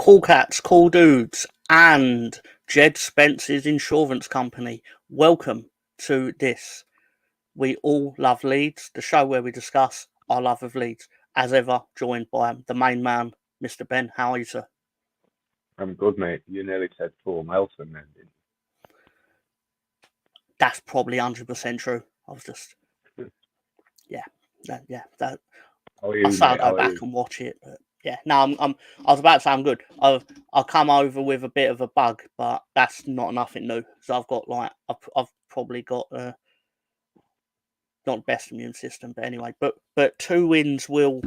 Cool Cats, Cool Dudes, and Jed Spence's insurance company. Welcome to this. We all love Leeds, the show where we discuss our love of Leeds. As ever, joined by the main man, Mr. Ben. How are you, sir? I'm good, mate. You nearly said 4 miles from then, didn't That's probably 100% true. I was just, that. How are I you, say I'll mate? go How are back you? and watch it, but yeah. No, I was about to say I'm good. I've come over with a bit of a bug, but that's not nothing new. So I've got I've probably got not the best immune system, but anyway. But 2 wins will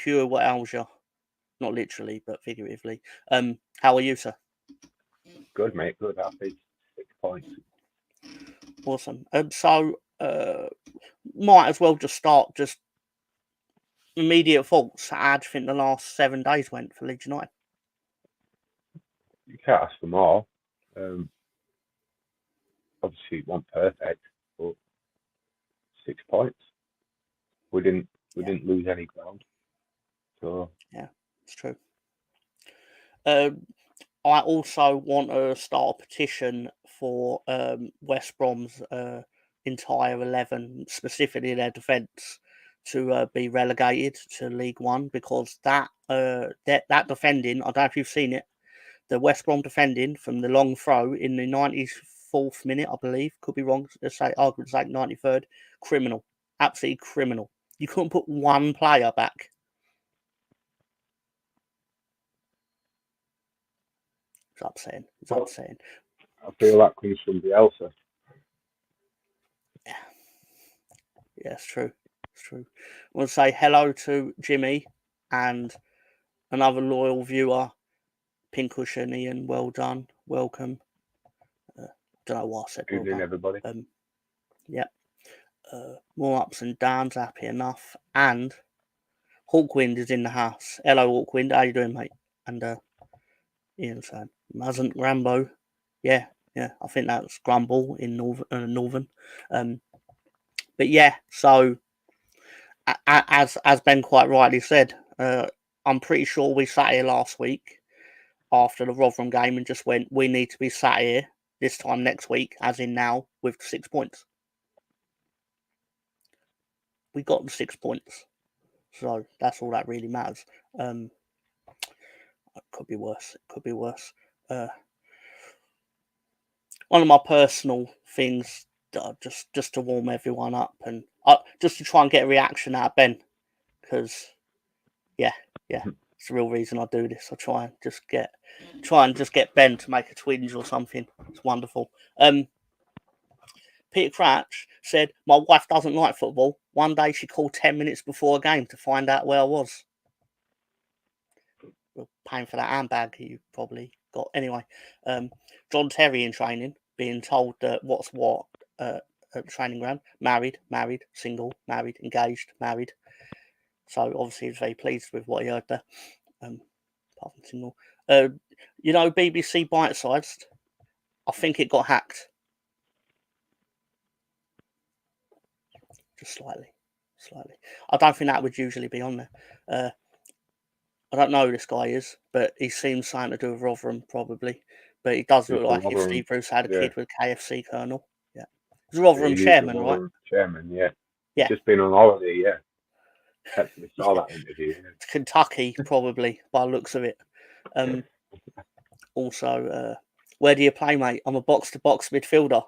cure what ails you. Not literally, but figuratively. How are you, sir? Good, mate. Good. Happy. 6 points. Awesome. So might as well just start just immediate thoughts. How do you think the last 7 days went for Leeds United? You can't ask for more. Um, Obviously, it wasn't perfect, but 6 points. We didn't lose any ground. So Yeah, it's true. I also want to start a petition for West Brom's entire 11, specifically their defence, to be relegated to League One, because that defending, I don't know if you've seen it, the West Brom defending from the long throw in the 94th minute, I believe, could be wrong, let's say, arguably like 93rd, criminal, absolutely criminal. You couldn't put one player back. It's upsetting. It's upsetting. I feel that comes from Bielsa. Yeah, it's true. It's true. I want to say hello to Jimmy and another loyal viewer, Pincushion Ian. Well done. Welcome. Don't know why I said well Evening, done. everybody. Yeah. More ups and downs, happy enough. And Hawkwind is in the house. Hello, Hawkwind. How you doing, mate? And Ian saying, Muzant Rambo. Yeah. I think that's Grumble in Northern. But yeah, so as Ben quite rightly said, I'm pretty sure we sat here last week after the Rotherham game and just went, we need to be sat here this time next week, as in now, with 6 points. We got the 6 points. So that's all that really matters. It could be worse. It could be worse. One of my personal things, just to warm everyone up and just to try and get a reaction out of Ben, because yeah, it's the real reason I do this. I try and just get Ben to make a twinge or something. It's wonderful. Peter Crouch said, my wife doesn't like football. One day she called 10 minutes before a game to find out where I was. We're paying for that handbag you probably got. Anyway, John Terry in training, being told what's what at the training ground. Married, single, married, engaged, married. So obviously he was very pleased with what he heard there. Apart from single. BBC Bite-Sized, I think it got hacked. Just slightly. I don't think that would usually be on there. I don't know who this guy is, but he seems something to do with Rotherham, probably. But he does look like if Steve Bruce had a kid with KFC Colonel. Yeah. He's Rotherham chairman, right? Chairman, yeah. Yeah. Just been on holiday, yeah. Actually saw that interview. Yeah. Kentucky, probably, by the looks of it. Also, where do you play, mate? I'm a box-to-box midfielder.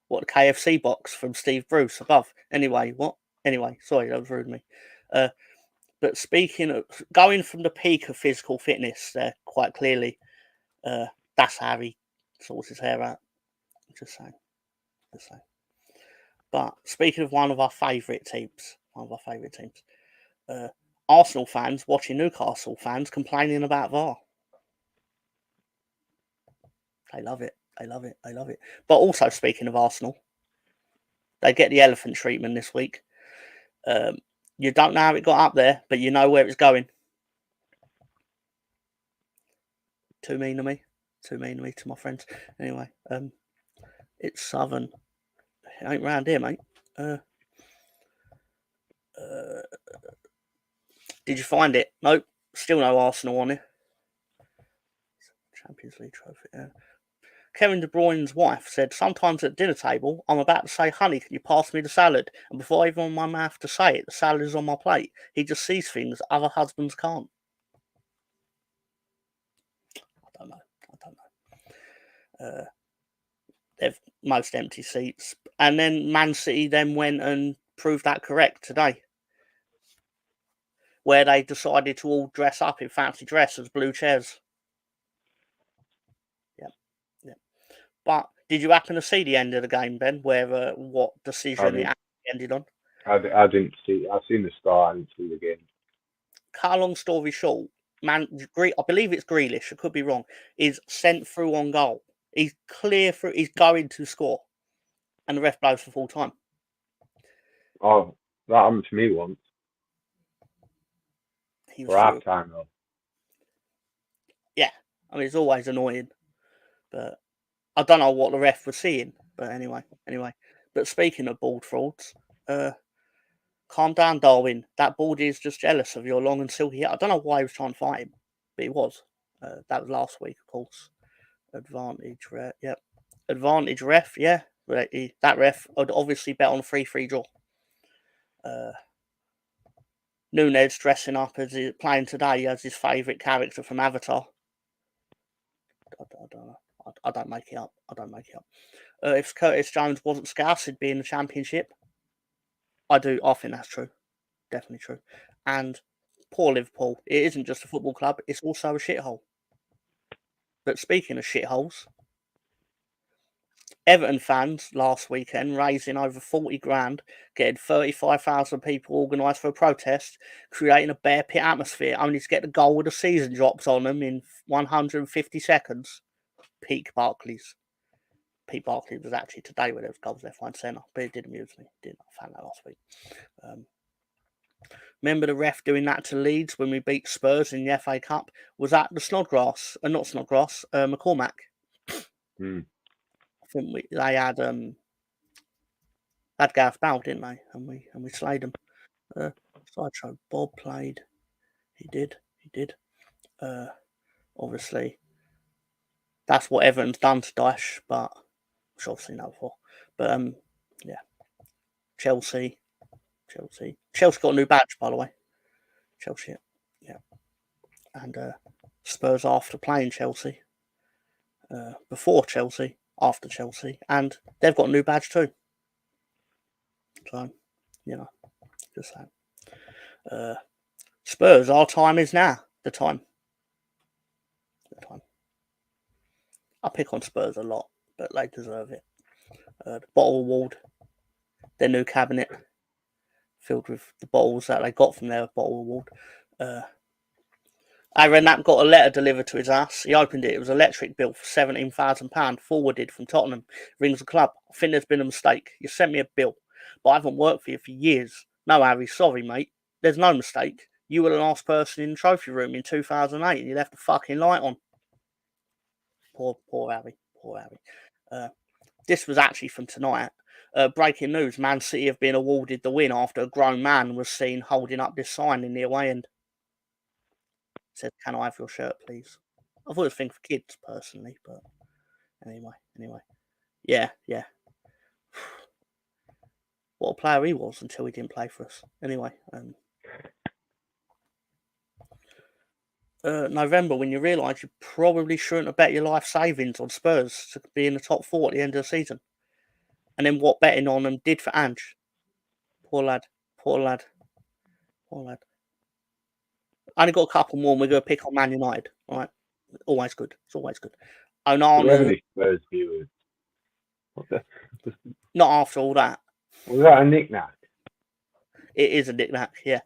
What, the KFC box from Steve Bruce above? Anyway, what? Anyway, sorry, that was rude of me. But speaking of going from the peak of physical fitness, there quite clearly, that's how he sorts his hair out. Just saying. But speaking of one of our favourite teams, Arsenal fans watching Newcastle fans complaining about VAR. They love it. But also, speaking of Arsenal, they get the elephant treatment this week. You don't know how it got up there, but you know where it's going. Too mean to me, to my friends. Anyway, it's Southern. It ain't round here, mate. Did you find it? Nope. Still no Arsenal on it. Champions League trophy. Yeah. Kevin De Bruyne's wife said, sometimes at dinner table, I'm about to say, honey, can you pass me the salad? And before I even open my mouth to say it, the salad is on my plate. He just sees things other husbands can't. I don't know. They've most empty seats. And then Man City then went and proved that correct today, where they decided to all dress up in fancy dress as blue chairs. Yeah. But did you happen to see the end of the game, Ben, where what decision it actually ended on? I didn't see. I've seen the start. I didn't see the game. Cut a long story short, I believe it's Grealish, I could be wrong, is sent through on goal. He's clear through, he's going to score. And the ref blows for full time. Oh, that happened to me once. For half time though. Yeah, I mean it's always annoying, but I don't know what the ref was seeing. But anyway. But speaking of bald frauds, calm down, Darwin. That baldy is just jealous of your long and silky hair. I don't know why he was trying to fight him, but he was. That was last week, of course. Advantage ref, yep. Advantage ref, yeah. That ref would obviously bet on a 3-3 draw. Nunez dressing up as he's playing today as his favourite character from Avatar. I don't know. I don't make it up. If Curtis Jones wasn't Scouse, he'd be in the Championship. I think that's true. Definitely true. And poor Liverpool. It isn't just a football club, it's also a shithole. But speaking of shitholes, Everton fans last weekend raising over 40 grand, getting 35,000 people organised for a protest, creating a bear pit atmosphere, only to get the goal with the season drops on them in 150 seconds. Peak Barclays. Pete Barclay was actually today where there was goals left, right, and centre, but it did amuse me. I found that last week. Remember the ref doing that to Leeds when we beat Spurs in the FA Cup? Was that the Snodgrass? Not Snodgrass, McCormack. I think they had Gareth Bale, didn't they? And we slayed them. Sideshow Bob played. He did. Obviously, that's what Everton's done to Daesh, but I'm sure I've seen that before. But yeah, Chelsea got a new badge, by the way. Chelsea, yeah, and Spurs after playing Chelsea, before Chelsea, after Chelsea, and they've got a new badge too. So, just saying. Spurs, our time is now. The time. I pick on Spurs a lot, but they deserve it. The bottle award, their new cabinet, filled with the bottles that they got from their bottle award. Aaron Knapp got a letter delivered to his house. He opened it. It was an electric bill for £17,000 forwarded from Tottenham. Rings the club. I think there's been a mistake. You sent me a bill, but I haven't worked for you for years. No, Harry, sorry, mate. There's no mistake. You were the last person in the trophy room in 2008 and you left the fucking light on. Poor Harry. This was actually from tonight. Breaking news, Man City have been awarded the win after a grown man was seen holding up this sign in the away end. It said, "Can I have your shirt, please?" I thought it was a thing for kids, personally, but anyway. Yeah. What a player he was until he didn't play for us. Anyway. November, when you realise you probably shouldn't have bet your life savings on Spurs to be in the top 4 at the end of the season. And then what betting on them did for Ange. Poor lad. I only got a couple more and we're going to pick on Man United. All right. Always good. It's always good. Onana. Spurs viewers. Not after all that. Was that a knick-knack? It is a knick-knack, yeah.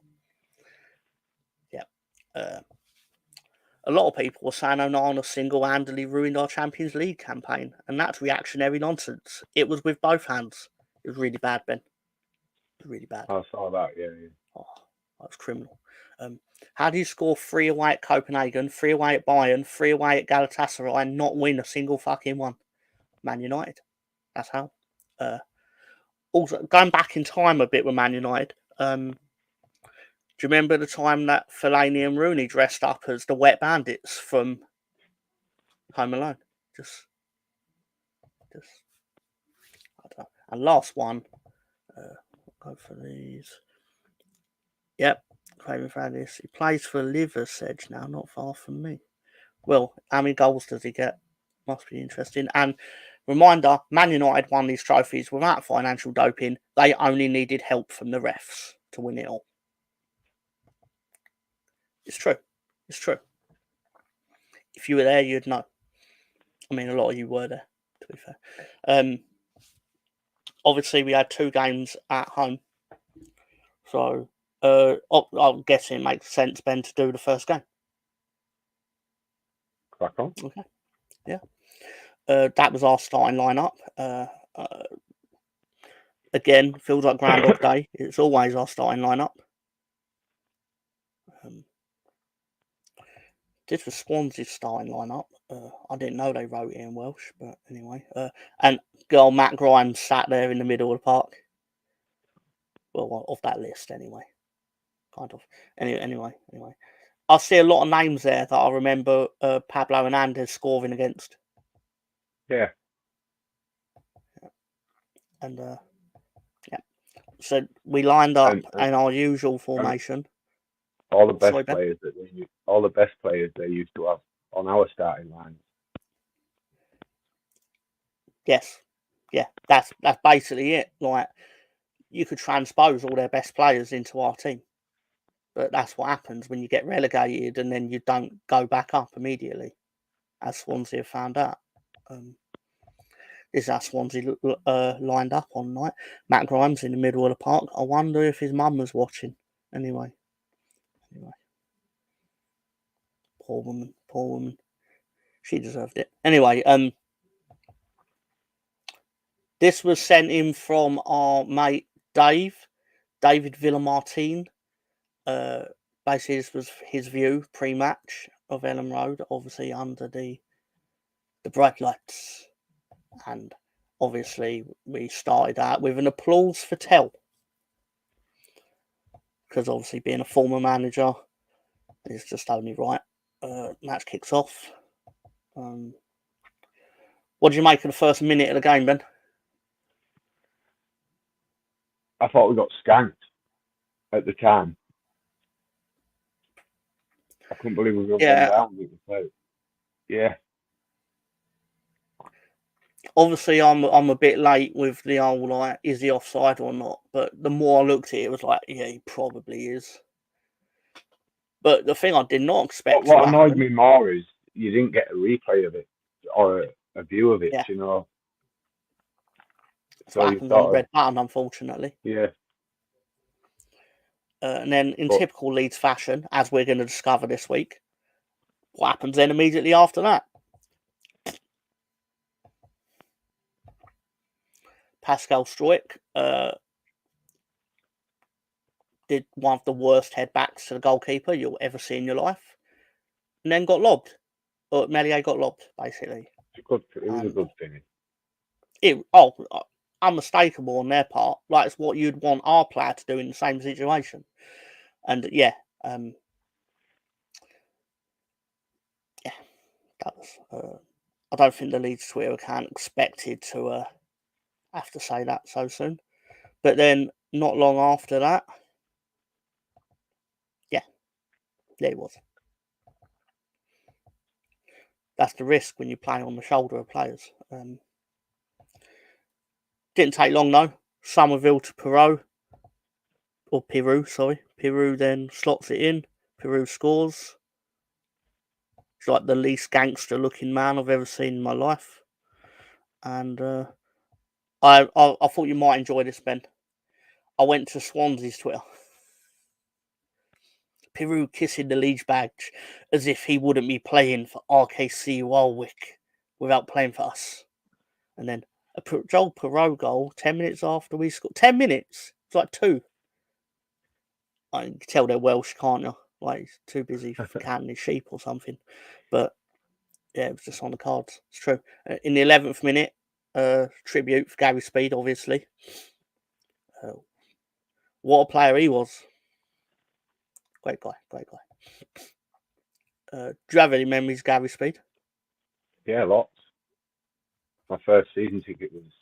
A lot of people were saying Onana single-handedly ruined our Champions League campaign, and that's reactionary nonsense. It was with both hands. It was really bad, Ben. It was really bad. I saw that, yeah. Oh, that was criminal. How do you score 3 away at Copenhagen, 3 away at Bayern, 3 away at Galatasaray, and not win a single fucking one? Man United. That's how. Also, going back in time a bit with Man United, do you remember the time that Fellaini and Rooney dressed up as the Wet Bandits from Home Alone. Just I don't know. And last one. Go for these. Yep, Craven Fradis. He plays for Liversedge now, not far from me. Well, how many goals does he get? Must be interesting. And reminder, Man United won these trophies without financial doping. They only needed help from the refs to win it all. It's true. It's true. If you were there, you'd know. I mean, a lot of you were there, to be fair. Obviously, we had 2 games at home. So, I'm guessing it makes sense, Ben, to do the first game. Crack on. Okay. Yeah. That was our starting lineup. Again, feels like Groundhog Day. It's always our starting lineup. This was Swansea's starting lineup. I didn't know they wrote it in Welsh, but anyway. And girl Matt Grimes sat there in the middle of the park. Well, of that list, anyway. Kind of. Anyway. I see a lot of names there that I remember Pablo Hernandez scoring against. Yeah. And yeah. So we lined up And in our usual formation. All the best Sorry, Ben? players they used to have on our starting lines. Yes. Yeah. That's basically it. Like, you could transpose all their best players into our team. But that's what happens when you get relegated and then you don't go back up immediately, as Swansea have found out. This is how Swansea lined up on night. Matt Grimes in the middle of the park. I wonder if his mum was watching. Anyway. Poor woman. She deserved it. Anyway, this was sent in from our mate David Villamartine. Basically, this was his view pre-match of Ellen Road, obviously under the bright lights. And obviously, we started out with an applause for Tell. Because obviously, being a former manager is just only right. Match kicks off. What do you make of the first minute of the game, Ben? I thought we got skanked at the time. I couldn't believe we were going down with the play. Yeah. Obviously, I'm a bit late with the whole, like, is he offside or not? But the more I looked at it, it was like, yeah, he probably is. But the thing I did not expect. What annoyed me more is you didn't get a replay of it or a view of it. Yeah. You know. So what happens on the red button, unfortunately. Yeah. And then, in typical Leeds fashion, as we're going to discover this week, what happens then immediately after that? Pascal Struijk did one of the worst headbacks to the goalkeeper you'll ever see in your life, and then got lobbed. Or Melier got lobbed, basically. It was a good finish. Unmistakable on their part. Like, it's what you'd want our player to do in the same situation. And yeah, that was. I don't think the Leeds Twitter account expected to have to say that so soon. But then, not long after that, there it was. That's the risk when you play on the shoulder of players. Didn't take long though. Somerville to Pirou. Pirou then slots it in. Pirou scores. He's like the least gangster looking man I've ever seen in my life. And I thought you might enjoy this, Ben. I went to Swansea's Twitter. Pirou kissing the Leeds badge as if he wouldn't be playing for RKC Warwick without playing for us. And then a Joel Pirou goal 10 minutes after we scored. 10 minutes? It's like 2. I can tell they're Welsh, can't you? Like, he's too busy counting his sheep or something. But yeah, it was just on the cards. It's true. In the 11th minute, tribute for Gary Speed, obviously. What a player he was. Great guy. Do you have any memories, Gary Speed? Yeah, lots. My first season ticket was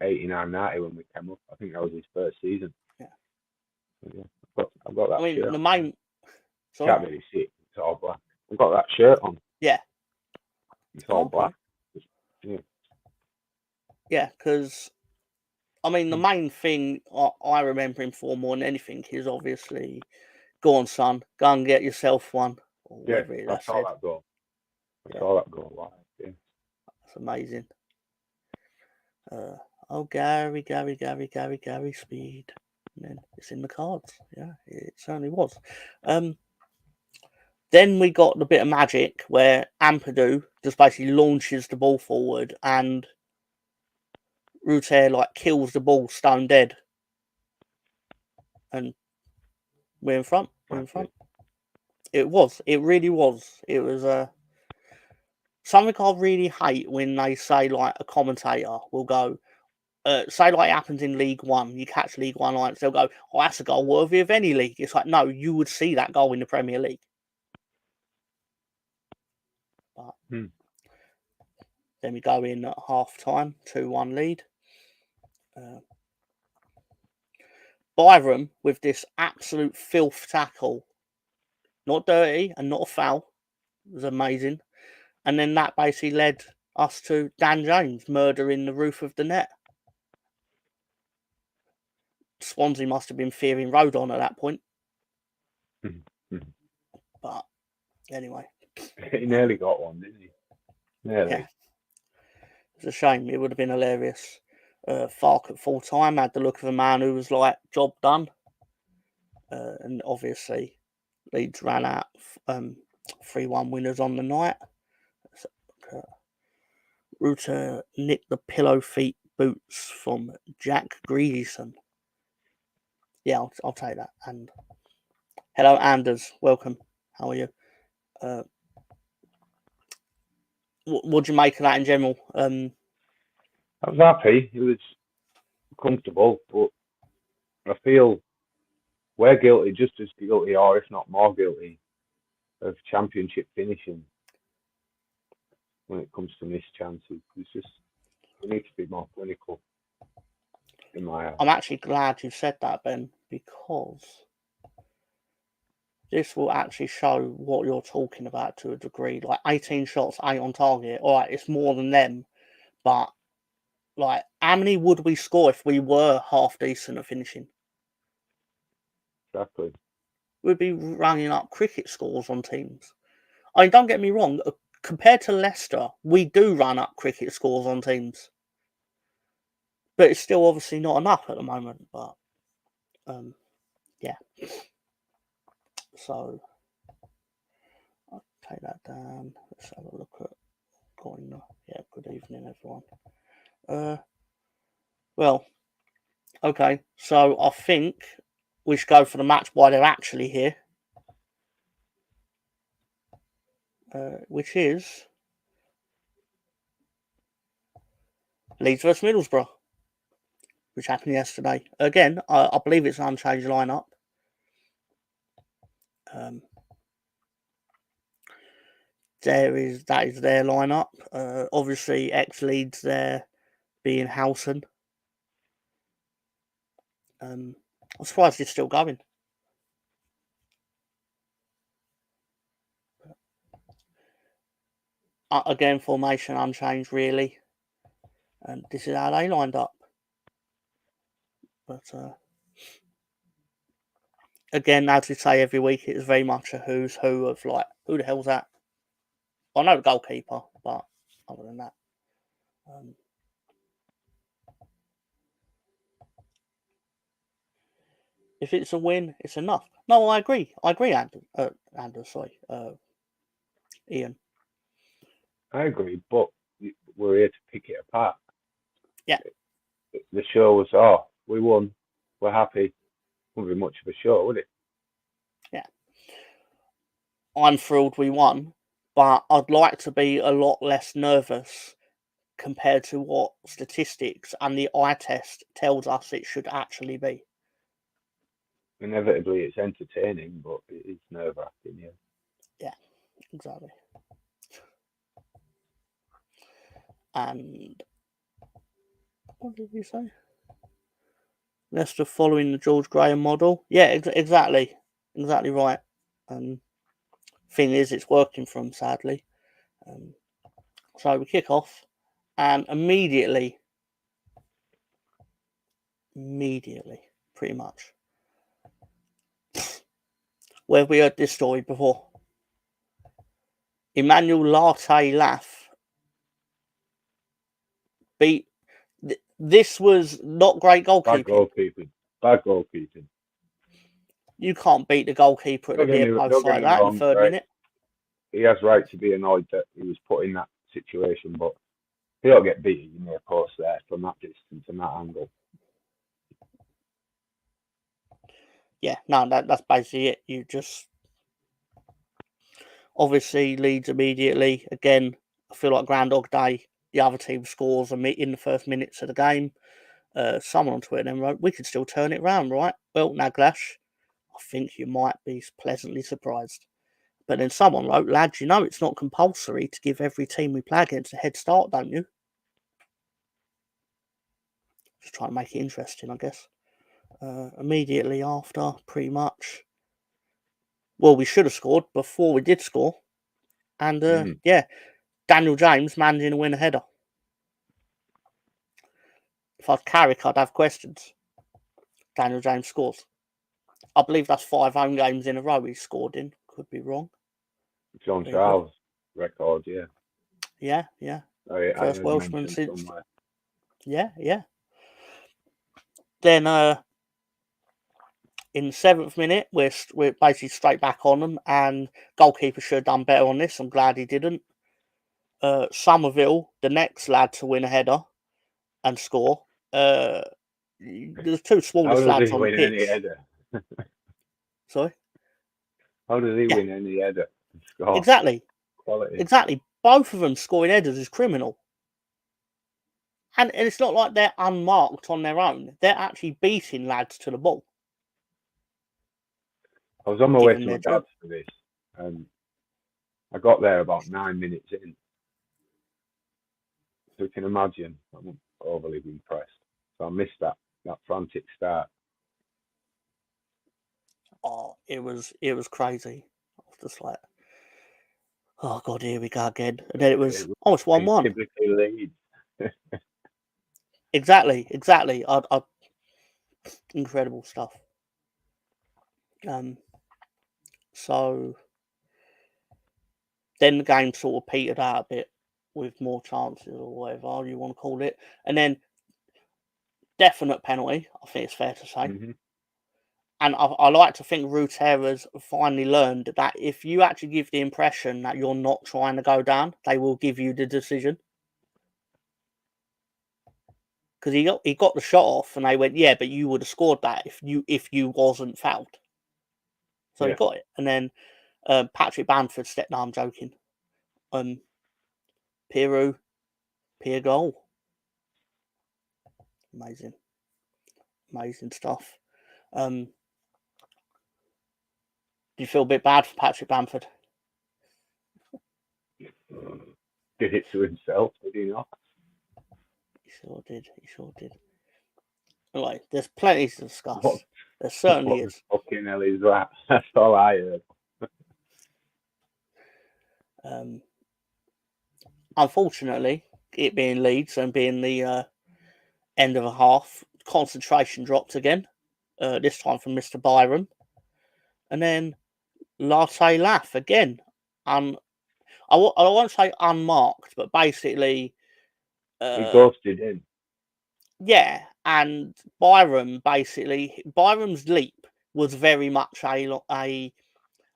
89.90 when we came up. I think that was his first season. Yeah. So, yeah, I've got that I mean, shirt. the main. Sorry? Can't really see it. It's all black. I've got that shirt on. Yeah. It's all black. Yeah. Yeah, because I mean, the main thing I remember him for more than anything is obviously, go on, son, go and get yourself one, or Yeah, whatever I that saw said. that goal. I Yeah. saw that goal live. Yeah. That's amazing. Oh, Gary Speed. And then it's in the cards. Yeah, it certainly was. Then we got the bit of magic where Ampadu just basically launches the ball forward and Ruter like kills the ball stone dead. And we're in front. We're in front. It was. It really was. It was something I really hate when they say, like, a commentator will go, say like it happens in League One, you catch League One lights, they'll go, oh, that's a goal worthy of any league. It's like, no, you would see that goal in the Premier League. But then we go in at half time, 2-1 lead. Byram with this absolute filth tackle, not dirty and not a foul, it was amazing. And then that basically led us to Dan James murdering the roof of the net. Swansea must have been fearing Rodon at that point. But anyway. He nearly got one, didn't he? Nearly. Yeah. It's a shame. It would have been hilarious. Fark at full time had the look of a man who was like, job done. And obviously, Leeds ran out 3-1 winners on the night. Ruter nicked the pillow feet boots from Jack Greedison. Yeah, I'll take that. And hello, Anders. Welcome. How are you? What do you make of that in general? I was happy. It was comfortable, but I feel we're guilty, just as guilty, or if not more guilty, of Championship finishing when it comes to missed chances. It's just we need to be more clinical. In my eyes. I'm actually glad you said that, Ben, because this will actually show what you're talking about to a degree. Like 18 shots, 8 on target. All right, it's more than them, but like, how many would we score if we were half decent at finishing? Exactly. We'd be running up cricket scores on teams. I mean, don't get me wrong. Compared to Leicester, we do run up cricket scores on teams, but it's still obviously not enough at the moment. But yeah. So I'll take that down. Let's have a look at going. Yeah, good evening, everyone. Well, okay. So I think we should go for the match while they're actually here, which is Leeds vs Middlesbrough, which happened yesterday. Again, I believe it's an unchanged lineup. That is their lineup. Obviously, ex-Leeds there being Housen. I'm surprised he's still going. Again, formation unchanged really. And this is how they lined up. But again, as we say every week, it's very much a who's who of like, who the hell's that? I know the goalkeeper, but other than that. If it's a win, it's enough. No, I agree. Anders, sorry. Ian. I agree, but we're here to pick it apart. Yeah. The show was, oh, we won, we're happy. Wouldn't be much of a show, would it? Yeah. I'm thrilled we won, but I'd like to be a lot less nervous compared to what statistics and the eye test tells us it should actually be. Inevitably, it's entertaining, but it is nerve-wracking, yeah. Yeah, exactly. And what did he say? Leicester following the George Graham model. Yeah, exactly right. Thing is, it's working for them, sadly. So we kick off, and immediately, pretty much, where we heard this story before. Emmanuel Latte Laff beat. This was not great goalkeeping. Bad goalkeeping. You can't beat the goalkeeper at the near post like that in the third minute. He has right to be annoyed that he was put in that situation, but he don't get beat at your near post there from that distance and that angle. Yeah, no, that's basically it. You just obviously Leeds immediately. Again, I feel like Groundhog Day. The other team scores in the first minutes of the game. Someone on Twitter then wrote, "We could still turn it round, right?" Well, Naglash, I think you might be pleasantly surprised. But then someone wrote, "Lads, you know it's not compulsory to give every team we play against a head start, don't you?" Just trying to make it interesting, I guess. Immediately after, pretty much. Well, we should have scored before we did score. And yeah, Daniel James managing to win a header. If I was Carrick, I'd have questions. Daniel James scores. I believe that's 5 home games in a row he scored in. Could be wrong. John Charles record, yeah. Yeah. First Welshman since. Somewhere. Yeah. Then in the 7th minute, we're basically straight back on them, and goalkeeper should have done better on this. I'm glad he didn't. Somerville, the next lad to win a header and score. There's 2 smallest lads on the pitch. Any header? Sorry? How does he win any header? Exactly. Quality. Exactly. Both of them scoring headers is criminal. And it's not like they're unmarked on their own. They're actually beating lads to the ball. I was on my way to my dad's for this, and I got there about 9 minutes in. So you can imagine, I'm overly impressed. So I missed that frantic start. Oh, it was crazy. I was just like, oh God, here we go again. And then it was almost 1-1. Typically Leeds. Exactly. Incredible stuff. So then the game sort of petered out a bit with more chances or whatever you want to call it. And then definite penalty, I think it's fair to say. Mm-hmm. And I like to think Ruterra's finally learned that if you actually give the impression that you're not trying to go down, they will give you the decision. Because he got the shot off, and they went, yeah, but you would have scored that if you wasn't fouled. So he got it, and then Patrick Bamford stepped. No, I'm joking. Pier goal. Amazing stuff. Do you feel a bit bad for Patrick Bamford? Did it to himself, did he not? He sure did. Anyway, there's plenty to discuss. There certainly is. Fucking hell is that? That's all I heard. Unfortunately, it being Leeds and being the end of a half, concentration dropped again. This time from Mr. Byron. And then Latte Laff again. I won't say unmarked, but basically... he ghosted in. Yeah, and Byron's leap was very much a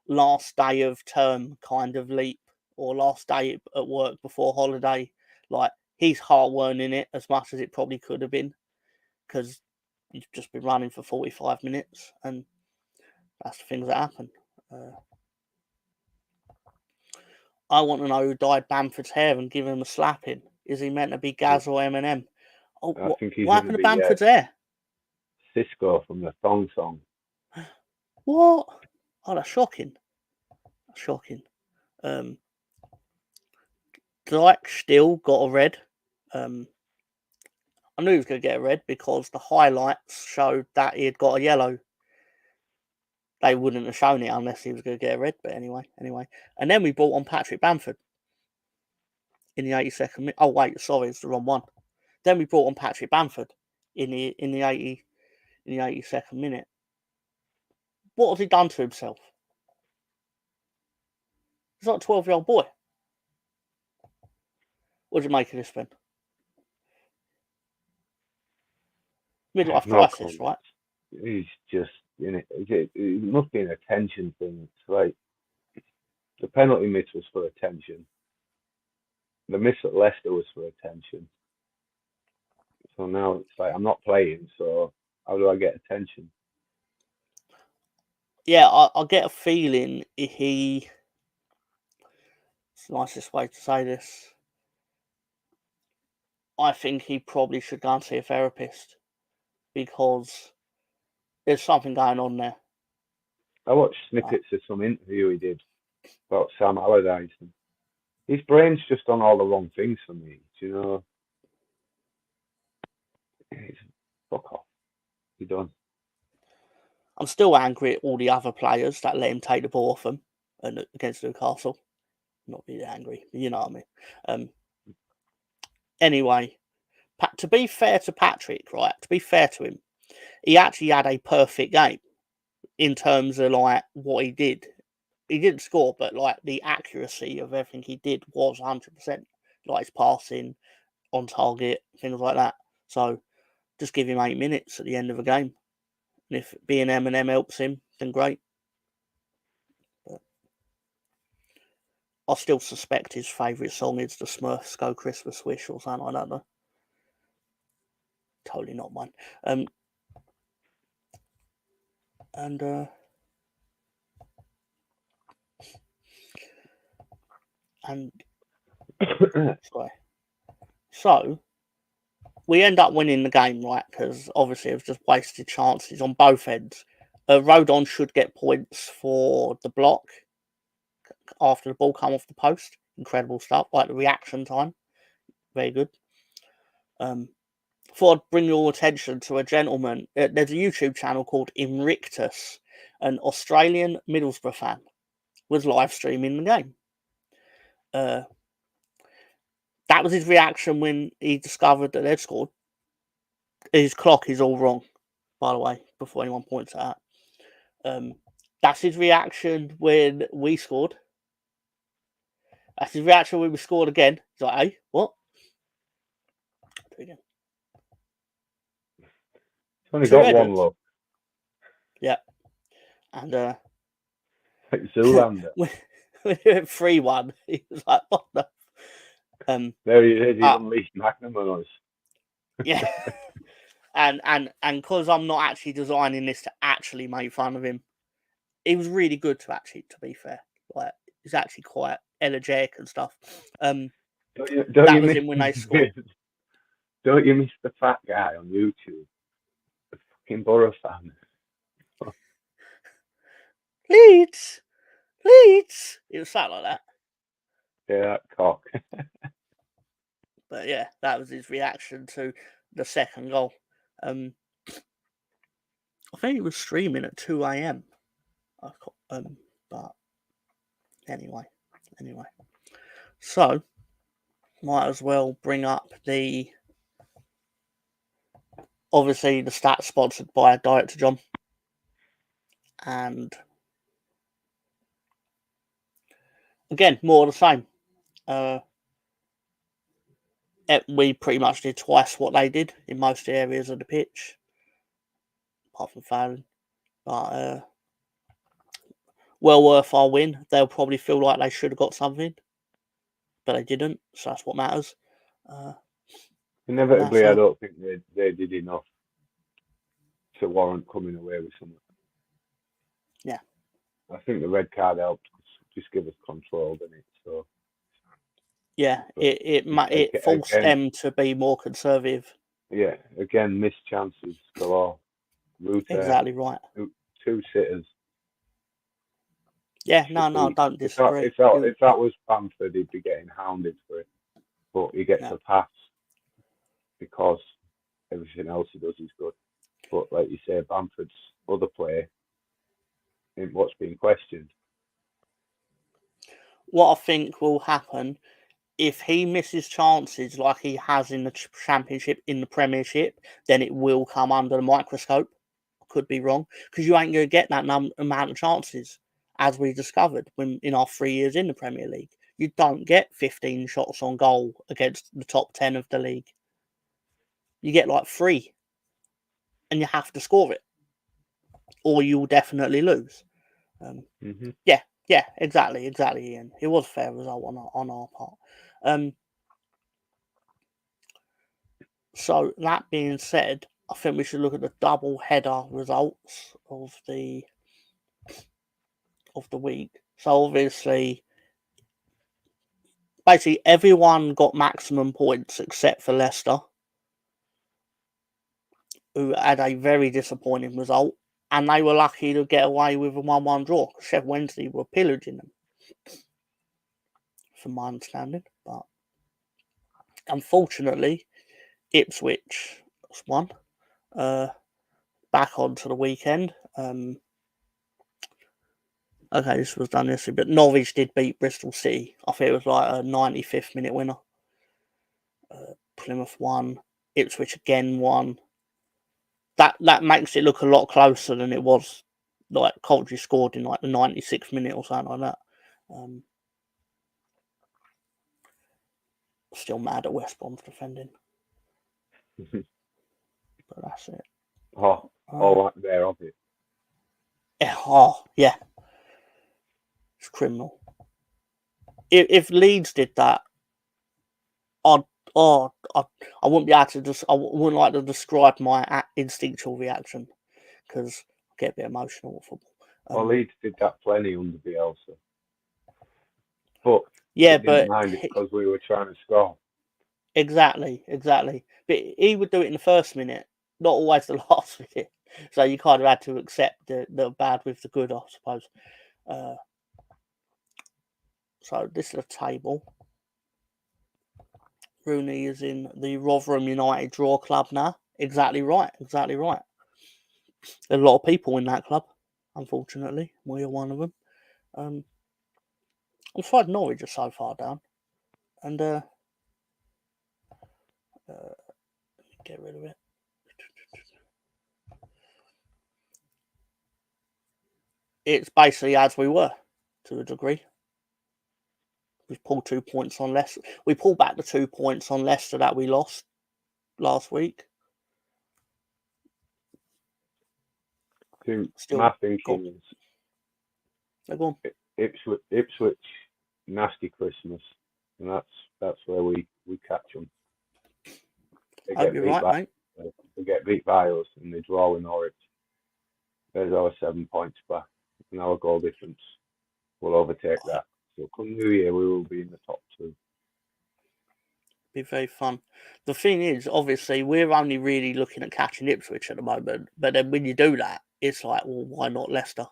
last day of term kind of leap, or last day at work before holiday. Like, he's heart-wurning it as much as it probably could have been, because you've just been running for 45 minutes, and that's the things that happen. I want to know who dyed Bamford's hair and give him a slapping. Is he meant to be Gaz or Eminem? Oh, I think he's what happened to Bamford's hair? Cisco from the Thong Song. What? Oh, that's shocking. Dyke still got a red. I knew he was going to get a red because the highlights showed that he had got a yellow. They wouldn't have shown it unless he was going to get a red. But anyway. And then we brought on Patrick Bamford in the 82nd minute. Oh wait, sorry, it's the wrong one. Then we brought on Patrick Bamford in the 82nd minute. What has he done to himself? He's like a 12-year-old boy. What do you make of this, Ben? Midlife crisis, right? He's just in it. It must be an attention thing. It's like the penalty miss was for attention. The miss at Leicester was for attention. So now it's like I'm not playing. So how do I get attention? Yeah, I get a feeling it's the nicest way to say this. I think he probably should go and see a therapist because there's something going on there. I watched snippets of some interview he did about Sam Allardyce. His brain's just on all the wrong things for me. Do you know? Fuck off. You're done. I'm still angry at all the other players that let him take the ball off them against Newcastle. Not really angry, but you know what I mean. Anyway, to be fair to Patrick, right? To be fair to him, he actually had a perfect game in terms of like what he did. He didn't score, but like the accuracy of everything he did was 100%. Like his passing, on target, things like that. So just give him 8 minutes at the end of a game. And if being M&M helps him, then great. But I still suspect his favourite song is the Smurfs Go Christmas Wish or something, I don't know. Totally not mine. Sorry. So we end up winning the game, right? Because obviously it was just wasted chances on both ends. Rodon should get points for the block after the ball come off the post. Incredible stuff, like the reaction time. Very good. Thought I'd bring your attention to a gentleman. There's a YouTube channel called Imrictus, an Australian Middlesbrough fan, was live streaming the game. That was his reaction when he discovered that they'd scored. His clock is all wrong, by the way, before anyone points it out. That's his reaction when we scored. That's his reaction when we scored again. He's like, hey, what? Do it again. He's only got one look. Yeah. And like Zoolander. when he went 3-1, he was like, what the? There he is, he unleashed McNamara on us. Yeah. and because I'm not actually designing this to actually make fun of him, it was really good to be fair. Like, he's actually quite elegiac and stuff. Don't you was miss him when they scored. Don't you miss the fat guy on YouTube? The fucking Borough fan. Leeds! It was something like that. Yeah, that cock. But yeah, that was his reaction to the second goal. I think he was streaming at 2 a.m. But anyway. So, might as well bring up obviously the stats sponsored by Director John. And again, more of the same. We pretty much did twice what they did in most areas of the pitch, apart from fouling. But well worth our win. They'll probably feel like they should have got something, but they didn't. So that's what matters. Inevitably, I don't think they did enough to warrant coming away with something. Yeah, I think the red card helped just give us control, didn't it? So. Yeah, it forced them to be more conservative. Yeah, again, missed chances galore. Exactly right. Two sitters. Yeah, no, don't disagree. If that was Bamford, he'd be getting hounded for it. But he gets a pass. because everything else he does is good. But like you say, Bamford's other play in what's being questioned. What I think will happen, if he misses chances like he has in the Championship, in the Premiership, then it will come under the microscope. I could be wrong, because you ain't going to get that amount of chances, as we discovered when in our 3 years in the Premier League. You don't get 15 shots on goal against the top 10 of the league. You get like 3, and you have to score it, or you'll definitely lose. Yeah, exactly, Ian. It was a fair result on our part. So that being said, I think we should look at the double header results of the week. So obviously, basically everyone got maximum points except for Leicester, who had a very disappointing result, and they were lucky to get away with a 1-1 draw. Sheffield Wednesday were pillaging them, from my understanding. But unfortunately, Ipswich won. Back onto the weekend. Okay, this was done yesterday, but Norwich did beat Bristol City. I think it was like a 95th minute winner. Plymouth won. Ipswich again won. That makes it look a lot closer than it was. Like Coventry scored in like the 96th minute or something like that. Still mad at West Brom's defending. But that's it. All there of it. Yeah. It's criminal. If Leeds did that, I wouldn't be able to I wouldn't like to describe my instinctual reaction, because I get a bit emotional with football. Well, Leeds did that plenty under Bielsa. But yeah, he didn't mind it because we were trying to score. Exactly. But he would do it in the first minute, not always the last minute. So you kind of had to accept the bad with the good, I suppose. So this is a table. Rooney is in the Rotherham United Draw Club now. Exactly right. There's a lot of people in that club, unfortunately. We are one of them. I'm afraid Norwich are so far down. And get rid of it. It's basically as we were, to a degree. We've pulled 2 points on Leicester. We pulled back the 2 points on Leicester that we lost last week. My thinking is Ipswich, nasty Christmas, and that's where we catch them. They get beat by us, and they draw with Norwich. There's our 7 points back, and our goal difference will overtake that. So come New Year, we will be in the top 2. Be very fun. The thing is, obviously, we're only really looking at catching Ipswich at the moment. But then when you do that, it's like, well, why not Leicester?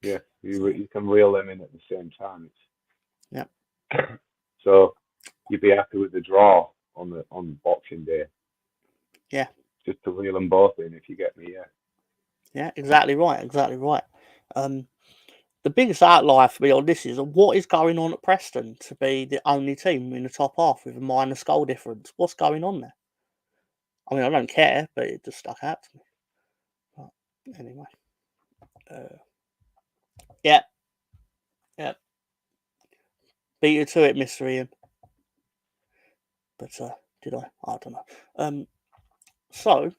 Yeah, you can reel them in at the same time. Yeah. So you'd be happy with the draw on Boxing Day. Yeah. Just to reel them both in, if you get me. Yeah. Yeah, exactly right. The biggest outlier for me on this is what is going on at Preston to be the only team in the top half with a minus goal difference. What's going on there? I mean, I don't care, but it just stuck out to me. But anyway. Yeah. Beat you to it, Mr. Ian. But did I? I don't know. So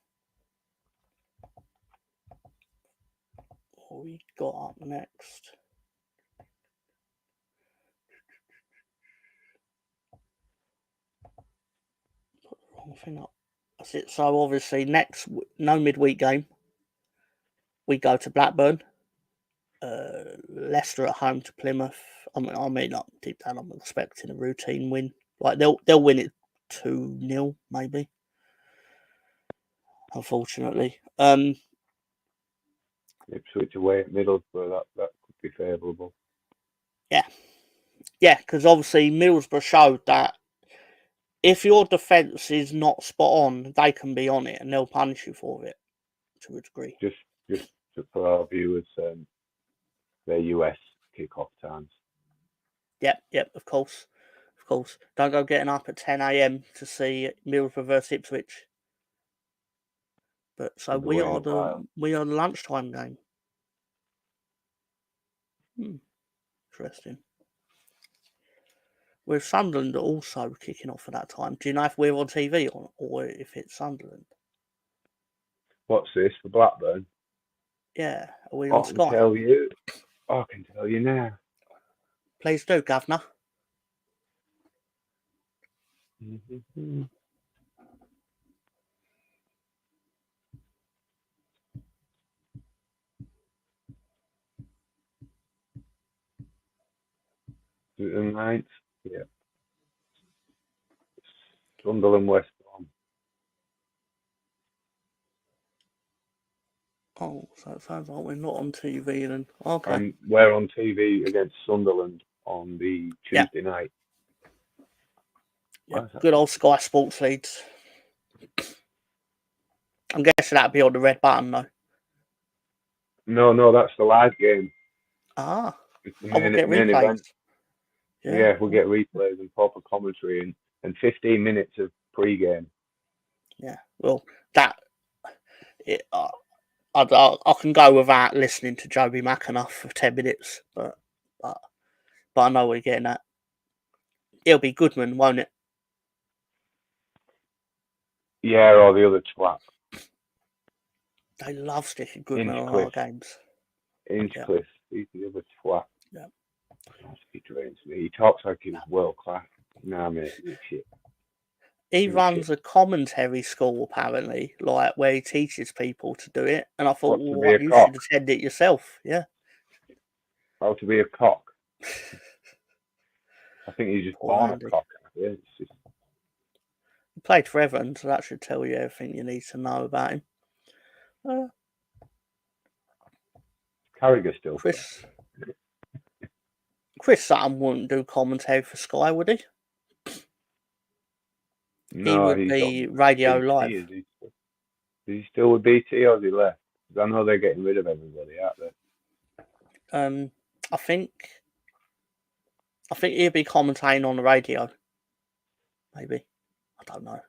what we got up next? Put the wrong thing up. That's it. So obviously no midweek game. We go to Blackburn. Leicester at home to Plymouth. I mean, not deep down, I'm expecting a routine win. Like they'll win it 2-0 maybe. Unfortunately, Ipswich away at Middlesbrough, that could be favourable. Yeah, because obviously Middlesbrough showed that if your defence is not spot on, they can be on it and they'll punish you for it to a degree. Just for our viewers, their US kickoff times. Yep, of course. Don't go getting up at 10 a.m. to see Middlesbrough versus Ipswich. But so we are the lunchtime game. Interesting. With Sunderland also kicking off at that time. Do you know if we're on TV or if it's Sunderland? What's this for Blackburn? Yeah, are we on Sky? I can tell you now. Please do, Governor. Mm-hmm. The 9th, yeah. Sunderland West Brom. Oh, so it sounds like we're not on TV then. Okay. And we're on TV against Sunderland on the Tuesday night. Yeah. Good old Sky Sports Leeds. I'm guessing that'd be on the red button though. No, that's the live game. Ah. It's the main event. Yeah, we'll get replays and proper commentary and 15 minutes of pre-game. Yeah, well, I can go without listening to Joby McAnuff for 10 minutes, but I know we're getting that. It'll be Goodman, won't it? Yeah, or the other twat. They love sticking Goodman on our games. Inchcliffe, he's the other twat. Yeah. He drains me. He talks like he was world class. Nah, mate, shit. He runs a commentary school, apparently, like where he teaches people to do it. And I thought, you should attend it yourself. Yeah. How to be a cock. I think he's just born a cock. Yeah, he played for Everton, so that should tell you everything you need to know about him. Carragher still. Chris Sutton wouldn't do commentary for Sky, would he? No, he would be Radio BT, Live. Is he still with BT or has he left? Because I know they're getting rid of everybody out there. I think he'd be commentating on the radio. Maybe. I don't know.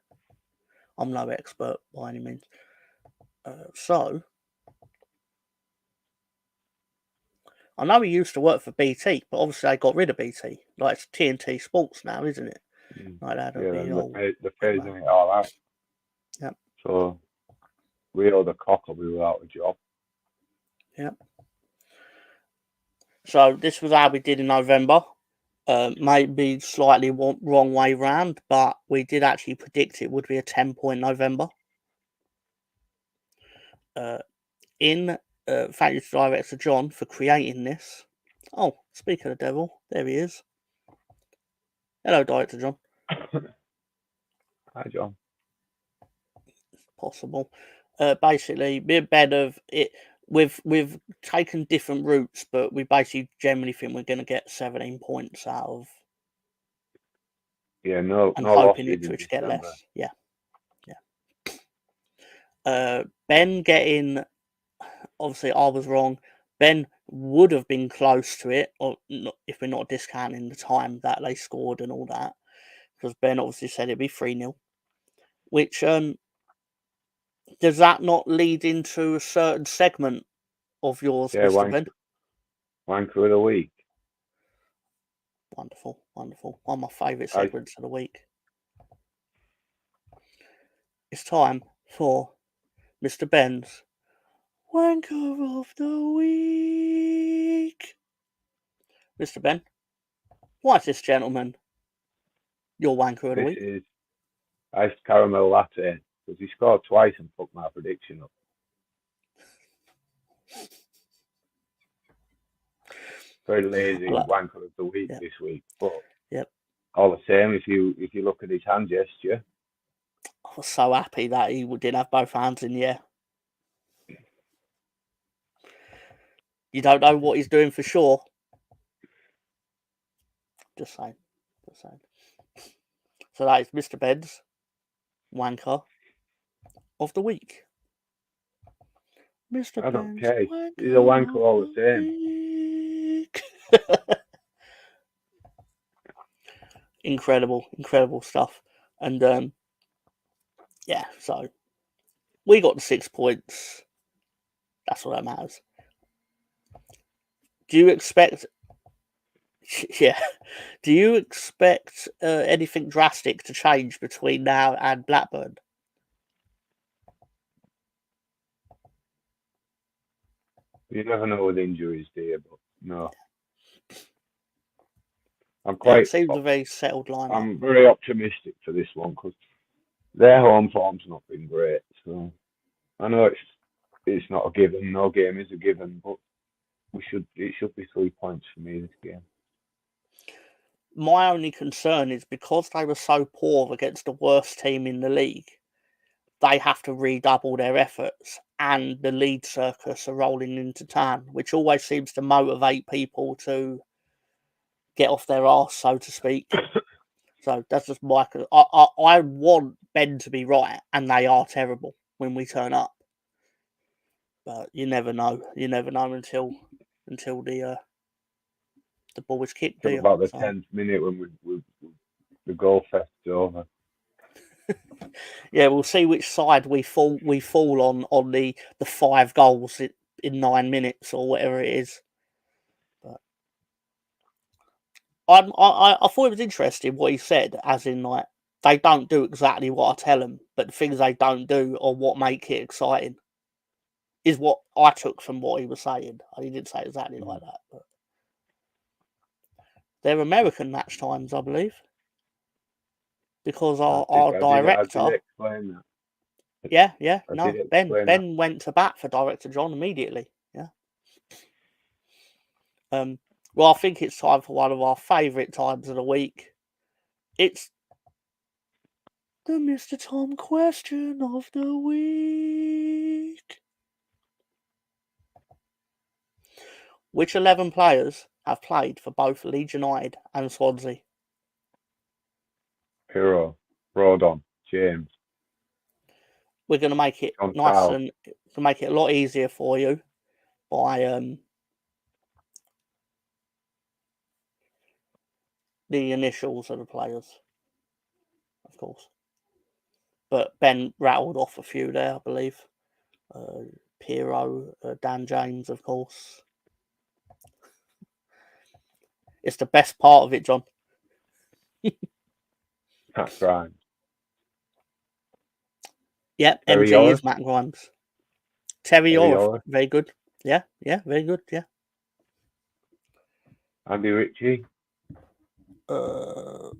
I'm no expert by any means. So I know he used to work for BT, but obviously they got rid of BT. Like it's TNT Sports now, isn't it? Like that. They're phasing it all out. Yep. So Rio the cock will be without a job. Yep. So this was how we did in November. Maybe slightly wrong way round, but we did actually predict it would be a 10-point November. Thank you to Director John for creating this. Oh, speak of the devil, there he is. Hello, Director John. Hi, John. Possible. Basically, be a bed of it. We've taken different routes, but we basically generally think we're going to get 17 points out of. Yeah, no hoping Ipswich get less. Yeah. Ben getting. Obviously, I was wrong. Ben would have been close to it, or not, if we're not discounting the time that they scored and all that, because Ben obviously said it'd be 3-0. Which does that not lead into a certain segment of yours, Mr. Ben? Wanker of the week. Wonderful. One of my favourite segments of the week. It's time for Mr. Ben's Wanker of the Week. Mr. Ben, why is this gentleman your Wanker of the Week? This is iced caramel latte, because he scored twice and fucked my prediction up. Very lazy wanker of the week this week, but all the same, if you look at his hand gesture, I was so happy that he did have both hands in the air. You don't know what he's doing for sure. Just saying. So that is Mr. Ben's Wanker of the Week. Mr. I don't Ben's care. Wanker He's a wanker of all the the same. Week. Incredible stuff. And yeah, so we got the 6 points. That's what that matters. Do you expect? Yeah. Do you expect anything drastic to change between now and Blackburn? You never know with injuries, do you? But no, It seems a very settled lineup. I'm very optimistic for this one because their home form's not been great. So I know it's not a given. No game is a given, but it should be 3 points for me this game. My only concern is because they were so poor against the worst team in the league, they have to redouble their efforts, and the Leeds circus are rolling into town, which always seems to motivate people to get off their arse, so to speak. So that's just my. I want Ben to be right, and they are terrible when we turn up. But you never know. You never know until the ball is kicked. Till about the 10th minute when the goal fest is over. Yeah, we'll see which side we fall on the 5 goals in 9 minutes or whatever it is. But I thought it was interesting what he said, as in like they don't do exactly what I tell them, but the things they don't do are what make it exciting. Is what I took from what he was saying. He didn't say exactly like that, but they're American match times, I believe, because our director. I did explain that. Yeah. No, Ben went to bat for Director John immediately. Yeah. Well, I think it's time for one of our favourite times of the week. It's the Mr. Tom question of the week. Which 11 players have played for both Leeds United and Swansea? Hero, Rodon, James. We're going to make it nice and to make it a lot easier for you by the initials of the players, of course. But Ben rattled off a few there, I believe. Piero, Dan James, of course. It's the best part of it, John. Matt Grimes. Yep, Terry MG Orr. is Matt Grimes. Terry Orr, very good. Yeah, very good. Yeah. Andy Ritchie. I'll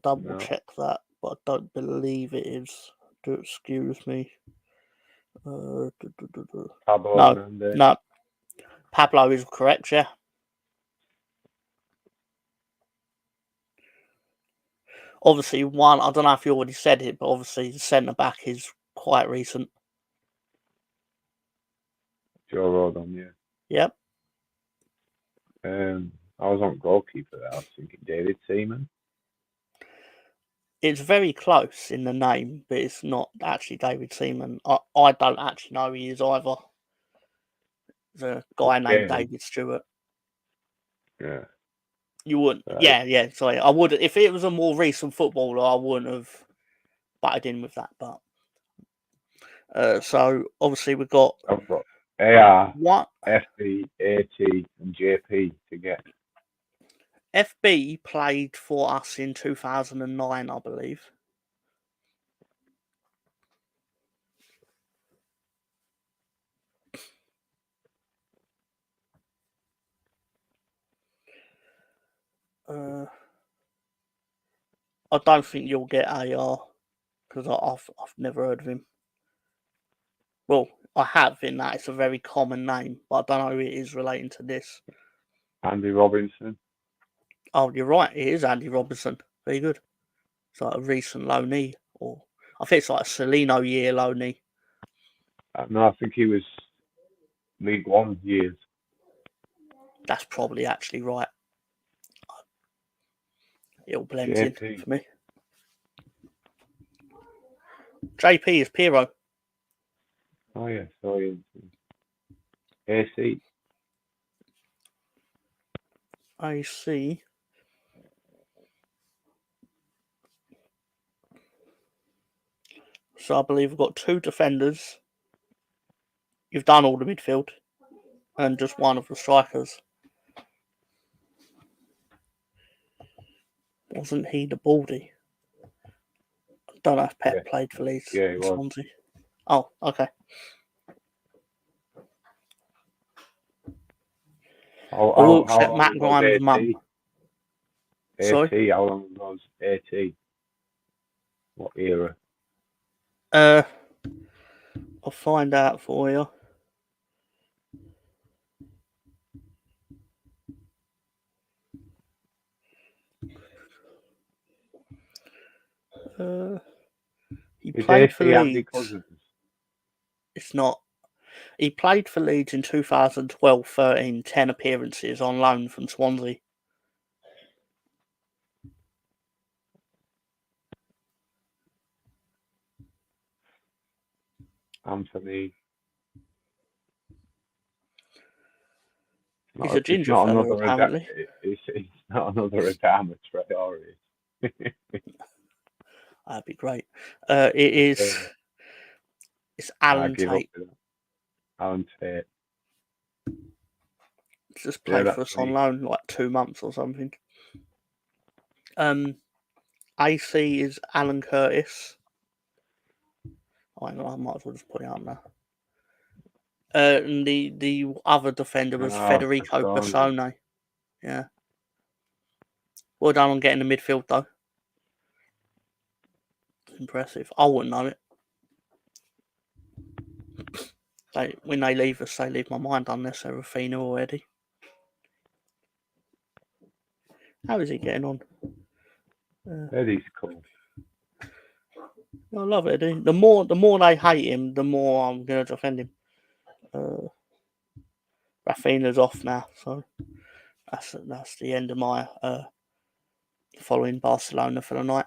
double check that, but I don't believe it is. Do excuse me. Pablo no. Pablo is correct. Yeah. Obviously, one. I don't know if you already said it, but obviously the centre back is quite recent. Joe Rodon, yeah. Yep. I was on goalkeeper there. I was thinking David Seaman. It's very close in the name, but it's not actually David Seaman. I don't actually know who he is either. There's a guy named David Stewart. Yeah. You wouldn't. Right. Yeah. Sorry, I would. If it was a more recent footballer, I wouldn't have butted in with that. But so obviously we've got. I've got AR, what? FB, AT, and JP to get. FB played for us in 2009, I believe. I don't think you'll get AR because I've never heard of him. Well, I have in that it's a very common name, but I don't know who it is relating to this. Andy Robinson. Oh, you're right. It is Andy Robinson. Very good. It's like a recent loanee, or I think it's like a Celino year loanee. No, I think he was League One years. That's probably actually right. It'll blend in for me. JP is Piero. Oh yeah, sorry. AC. AC. So I believe we've got 2 defenders. You've done all the midfield. And just one of the strikers. Wasn't he the Baldy? I don't know if Pep played for Leeds. Yeah, he was. Swansea. Oh, okay. How Except long Matt ago was Grimes' mum. Sorry? How long ago was AT? What era? I'll find out for you. He played for Leeds. It's not. He played for Leeds in 2012-13, 10 appearances on loan from Swansea. Anthony. He's a ginger fella, apparently. It's not another Adama Traore. That'd be great. It is. It's Alan Tate. Alan Tate. Just played for us on loan like 2 months or something. AC is Alan Curtis. I might as well just put it up now. And the other defender was Federico Bassone. Yeah. Well done on getting the midfield though. Impressive. I wouldn't know it. When they leave us, they leave my mind unless they're Rafina already. How is he getting on? Eddie's cool. I love Eddie. The more they hate him, the more I'm going to defend him. Rafina's off now, so that's the end of my following Barcelona for the night.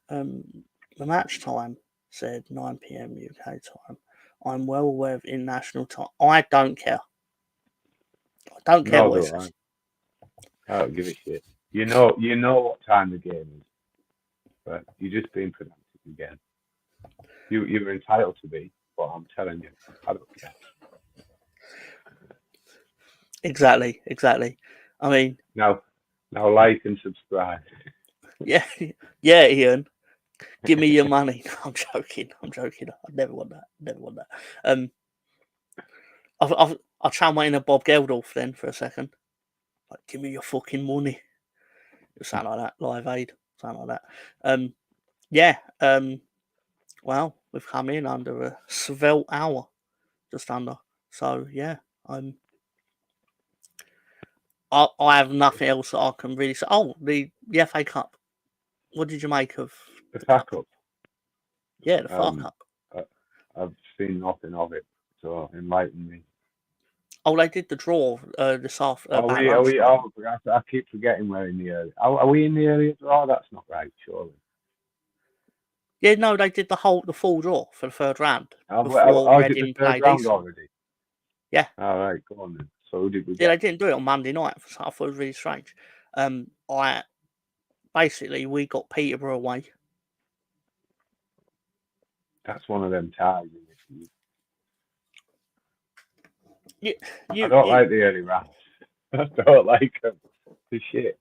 The match time said 9 PM UK time. I'm well aware of international time. I don't care. I don't care what it says. I don't give a shit. You know what time the game is, but you're just being pedantic again. You're entitled to be, but I'm telling you, I don't care. Exactly. I mean, now like and subscribe. Yeah, Ian. Give me your money. No, I'm joking. I never want that. I'll try my inner Bob Geldof then for a second. Like, give me your fucking money. It sound like that. Live Aid. Sound like that. Well, we've come in under a svelte hour, just under. So yeah, I have nothing else that I can really say. Oh, the FA Cup. What did you make of the FA Cup? Yeah, the FA Cup. I've seen nothing of it, so enlighten me. Oh, they did the draw this afternoon. I keep forgetting we're in the early. Are we in the early draw? That's not right, surely. Yeah, no, they did the full draw for the third round. Did the third round already? Yeah. All right, go on then. So who did we get? Yeah, they didn't do it on Monday night. So I thought it was really strange. We got Peterborough away. That's one of them ties. I don't like the early rounds. I don't like them. The shit.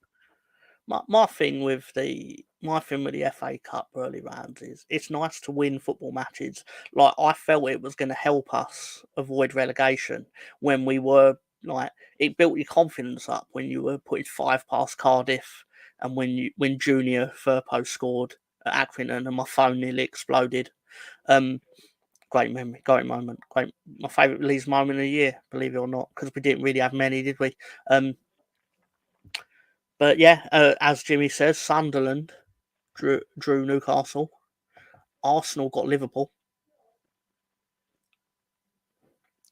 My thing with the FA Cup early rounds is it's nice to win football matches. Like, I felt it was going to help us avoid relegation when we were like, it built your confidence up when you were putting 5 past Cardiff, and when Junior Firpo scored at Accrington and my phone nearly exploded. Great memory, great moment, my favourite Leeds moment of the year, believe it or not, because we didn't really have many, did we? But yeah, as Jimmy says, Sunderland drew Newcastle. Arsenal got Liverpool.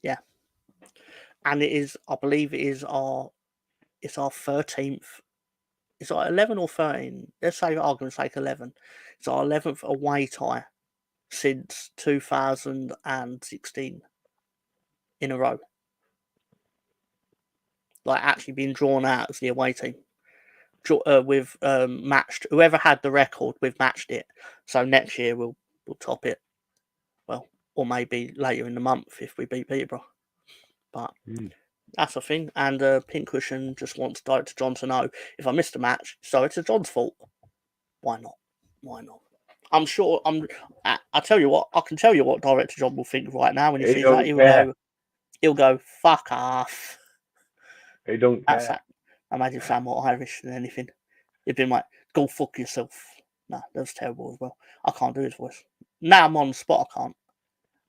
Yeah, and I believe it's our 13th. It's our 11 or 13. Let's say, for argument's sake, 11. It's our 11th away tie since 2016 in a row. Like actually being drawn out as the away team. We've matched whoever had the record. We've matched it. So next year we'll top it. Well, or maybe later in the month if we beat Peterborough. But that's the thing. And Pincushion just wants Director John to know if I missed a match, it's Director John's fault. Why not? I'm sure. I tell you what. I can tell you what Director John will think right now when he sees that. He'll go fuck off. He don't care. That. I imagine him sound more Irish than anything. He'd been like, "Go fuck yourself." No, that was terrible as well. I can't do his voice. Now I'm on the spot. I can't.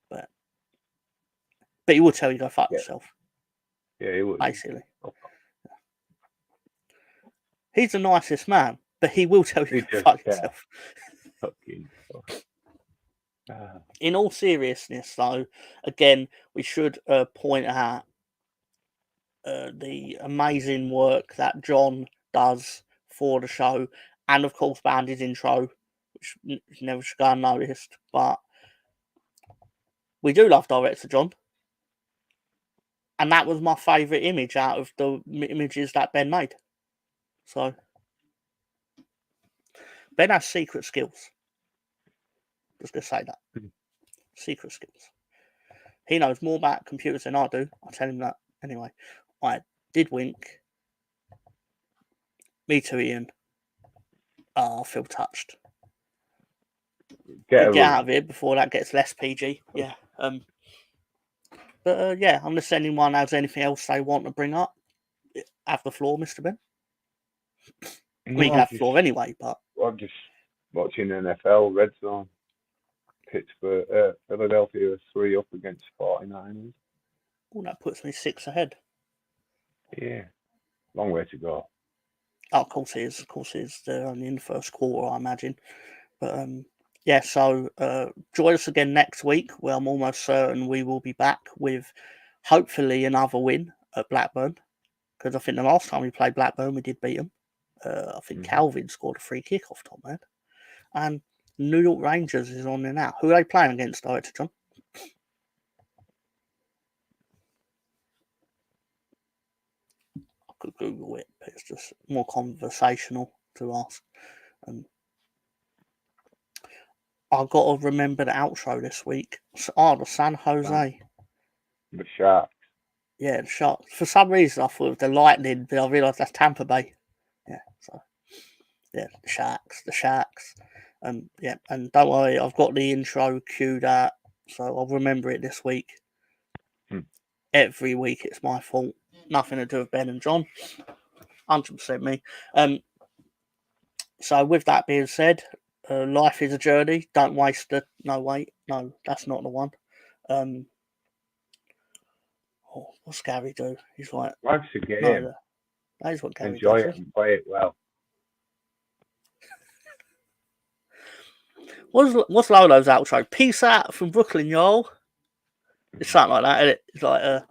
But he will tell you to go fuck yourself. Yeah, he would. Basically. He's the nicest man, but he will tell you to fuck yourself. In all seriousness, though, again, we should point out the amazing work that John does for the show, and of course Bandi's intro, which never should go unnoticed. But we do love Director John, and that was my favourite image out of the images that Ben made. So Ben has secret skills. Just gonna say that. Secret skills. He knows more about computers than I do. I'll tell him that anyway. I did wink. Me too, Ian. I feel touched. Get out of here before that gets less PG. Yeah. But yeah, unless anyone has anything else they want to bring up, have the floor, Mr. Ben. We can have the floor anyway, but I'm just watching NFL Red Zone. Philadelphia 3 up against 49ers. Oh, that puts me 6 ahead. Yeah, long way to go. Oh, of course it is. Of course it is. They're only in the first quarter, I imagine. But yeah, so join us again next week, where I'm almost certain we will be back with hopefully another win at Blackburn. Because I think the last time we played Blackburn, we did beat them. I think Calvin scored a free kick off top man. And New York Rangers is on there now. Who are they playing against, Director John? I could Google it, but it's just more conversational to ask. I've got to remember the outro this week. The San Jose. The Sharks. Yeah, the Sharks. For some reason, I thought it was the Lightning, but I realised that's Tampa Bay. Yeah, so yeah, the Sharks. Yeah, and don't worry, I've got the intro queued out, so I'll remember it this week. Every week, it's my fault. Nothing to do with Ben and John. 100% me. So with that being said, life is a journey. Don't waste it. No, wait. No, that's not the one. What's Gary do? He's like, life's a game. No, that is what Gary Enjoy does. it and play it well. What's Lolo's outro? Peace out from Brooklyn, y'all. It's something like that, isn't it? It's like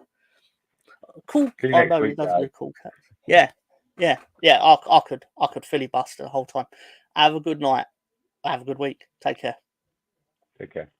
cool. Oh no, he doesn't do cool cats. Yeah. I could filibuster the whole time. Have a good night. Have a good week. Take care. Take care.